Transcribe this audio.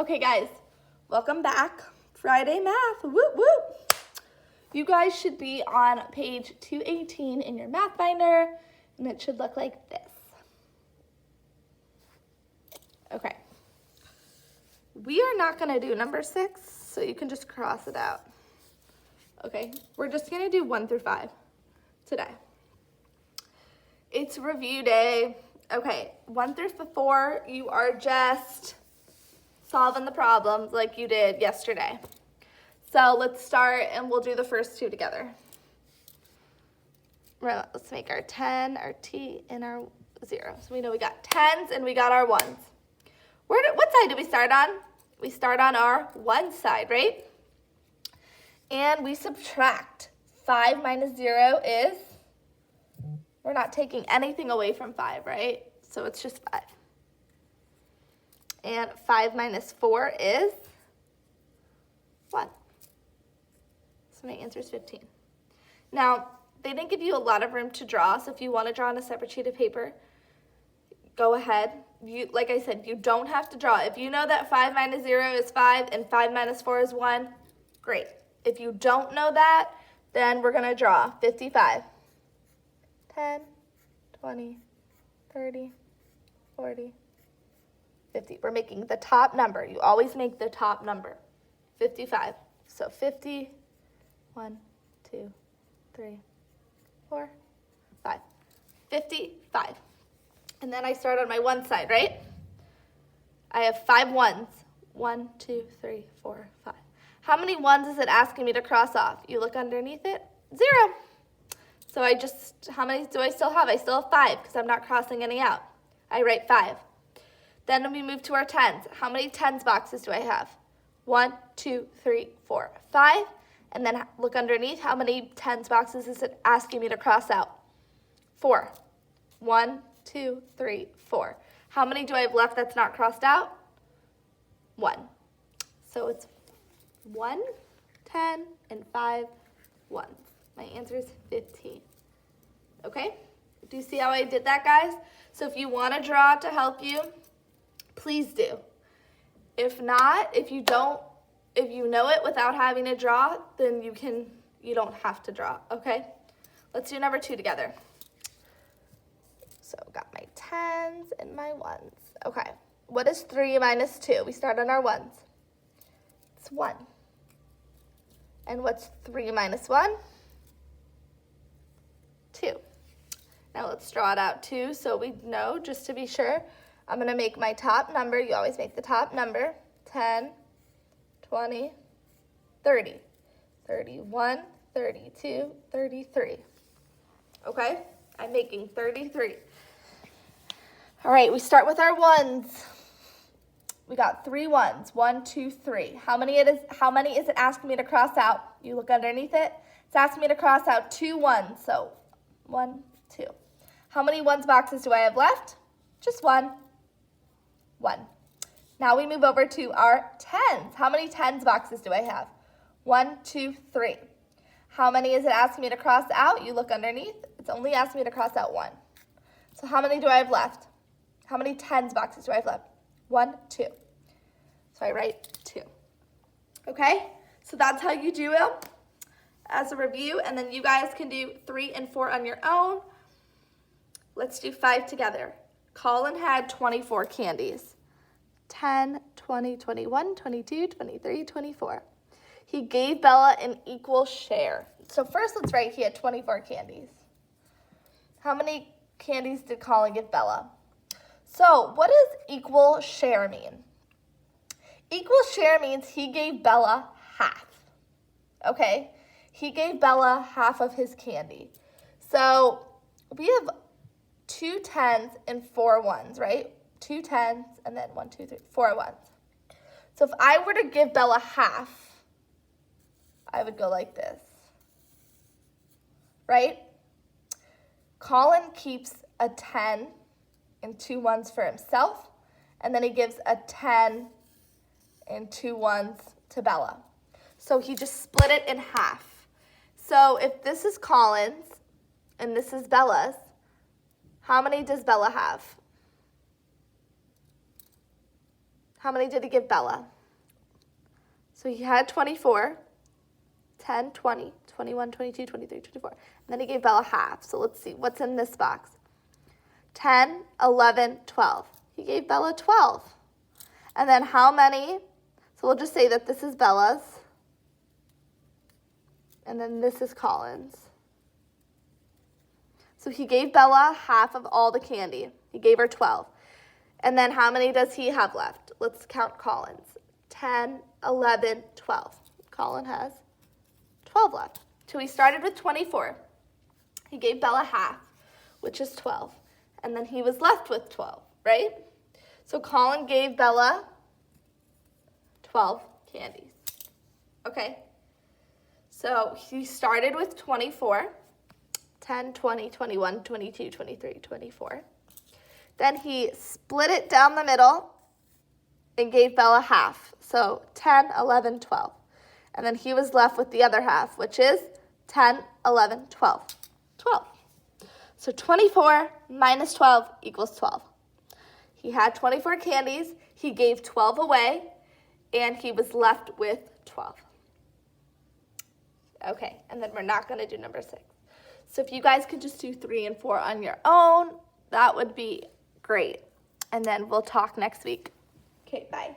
Okay, guys, welcome back. Friday math, whoop, whoop. You guys should be on page 218 in your math binder, and it should look like this. Okay. We are not gonna do number 6, so you can just cross it out. Okay, we're just gonna do 1 through 5 today. It's review day. Okay, 1 through 4, you are just solving the problems like you did yesterday. So let's start and we'll do the first 2 together. Let's make our 10, our T, and our 0. So we know we got 10s and we got our 1s. What side do we start on? We start on our 1 side, right? And we subtract. 5 minus 0 is, we're not taking anything away from 5, right? So it's just 5. And 5 minus 4 is 1. So my answer is 15. Now, they didn't give you a lot of room to draw, so if you want to draw on a separate sheet of paper, go ahead. Like I said, you don't have to draw. If you know that 5 minus 0 is 5 and 5 minus 4 is 1, great. If you don't know that, then we're going to draw 55. 10, 20, 30, 40, 50. We're making the top number. You always make the top number. 55. So 50, 1, 2, 3, 4, 5. 55. And then I start on my 1 side, right? I have 5 1s. 1, 2, 3, 4, 5. How many 1s is it asking me to cross off? You look underneath it, 0. So how many do I still have? I still have 5 because I'm not crossing any out. I write 5. Then we move to our 10s. How many 10s boxes do I have? 1, 2, 3, 4, 5. And then look underneath. How many 10s boxes is it asking me to cross out? 4. 1, 2, 3, 4. How many do I have left that's not crossed out? 1. So it's 1, 10, and 5 1s. My answer is 15. Okay? Do you see how I did that, guys? So if you want to draw to help you, please do. If not, if you know it without having to draw, then you don't have to draw, okay? Let's do number 2 together. So got my 10s and my 1s. Okay, what is 3 minus 2? We start on our 1s. It's 1. And what's 3 minus 1? 2. Now let's draw it out too so we know, just to be sure. I'm going to make my top number. You always make the top number. 10, 20, 30, 31, 32, 33. Okay? I'm making 33. All right, we start with our 1s. We got 3 1s. 1, 2, 3. How many is it asking me to cross out? You look underneath it. It's asking me to cross out 2 1s. So 1, 2. How many 1s boxes do I have left? Just 1. 1. Now we move over to our 10s. How many 10s boxes do I have? 1, 2, 3. How many is it asking me to cross out? You look underneath. It's only asking me to cross out 1. So how many do I have left? How many 10s boxes do I have left? 1, 2. So I write 2. Okay? So that's how you do it as a review. And then you guys can do 3 and 4 on your own. Let's do 5 together. Colin had 24 candies. 10, 20, 21, 22, 23, 24. He gave Bella an equal share. So first let's write he had 24 candies. How many candies did Colin give Bella? So what does equal share mean? Equal share means he gave Bella half. Okay? He gave Bella half of his candy. So we have 2 10s and 4 1s, right? 2 10s and then 1, 2, 3, 4 1s. So if I were to give Bella half, I would go like this, right? Colin keeps a 10 and 2 1s for himself, and then he gives a 10 and 2 1s to Bella. So he just split it in half. So if this is Colin's and this is Bella's, how many does Bella have? How many did he give Bella? So he had 24, 10, 20, 21, 22, 23, 24. And then he gave Bella half. So let's see what's in this box. 10, 11, 12. He gave Bella 12. And then how many? So we'll just say that this is Bella's. And then this is Colin's. So he gave Bella half of all the candy. He gave her 12. And then how many does he have left? Let's count Colin's. 10, 11, 12. Colin has 12 left. So he started with 24. He gave Bella half, which is 12. And then he was left with 12, right? So Colin gave Bella 12 candies. Okay? So he started with 24. 10, 20, 21, 22, 23, 24. Then he split it down the middle and gave Bella half. So 10, 11, 12. And then he was left with the other half, which is 10, 11, 12. 12. So 24 minus 12 equals 12. He had 24 candies. He gave 12 away, and he was left with 12. Okay, and then we're not going to do number 6. So if you guys could just do 3 and 4 on your own, that would be great. And then we'll talk next week. Okay, bye.